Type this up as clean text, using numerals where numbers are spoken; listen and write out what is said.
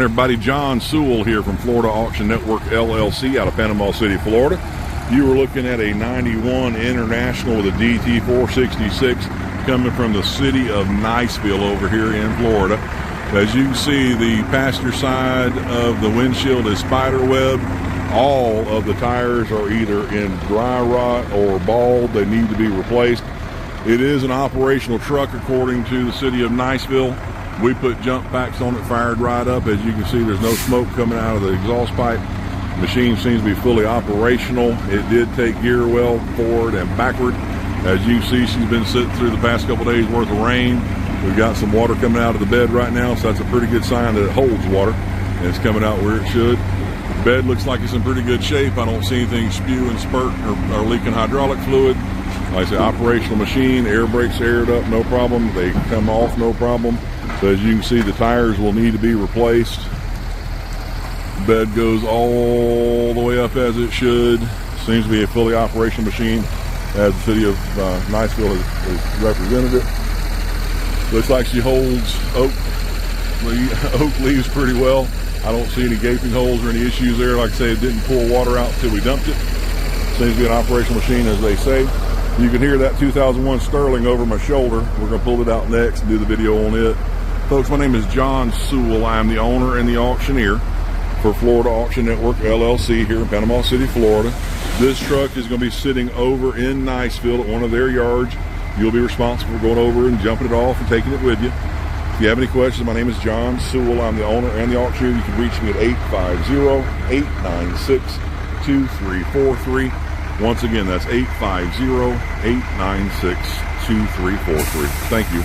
Everybody, John Sewell here from Florida Auction Network LLC out of Panama City, Florida. You were looking at a 91 International with a DT 466 coming from the City of Niceville over here in Florida. As you can see, the passenger side of the windshield is spider web. All of the tires are either in dry rot or bald. They need to be replaced. It is an operational truck according to the City of Niceville. We put jump packs on it, fired right up. As you can see, there's no smoke coming out of the exhaust pipe. The machine seems to be fully operational. It did take gear well forward and backward. As you can see, she's been sitting through the past couple days worth of rain. We've got some water coming out of the bed right now, so that's a pretty good sign that it holds water and it's coming out where it should. The bed looks like it's in pretty good shape. I don't see anything spewing, spurting, or leaking hydraulic fluid. Like I said, operational machine, air brakes aired up, no problem. They come off, no problem. So as you can see, the tires will need to be replaced. The bed goes all the way up as it should. Seems to be a fully operational machine as the City of Niceville has represented it. Looks like she holds oak leaves pretty well. I don't see any gaping holes or any issues there. Like I say, it didn't pull water out until we dumped it. Seems to be an operational machine, as they say. You can hear that 2001 Sterling over my shoulder. We're going to pull it out next and do the video on it. Folks, my name is John Sewell. I am the owner and the auctioneer for Florida Auction Network LLC here in Panama City, Florida. This truck is going to be sitting over in Niceville at one of their yards. You'll be responsible for going over and jumping it off and taking it with you. If you have any questions, my name is John Sewell. I'm the owner and the auctioneer. You can reach me at 850-896-2343. Once again, that's 850-896-2343. Thank you.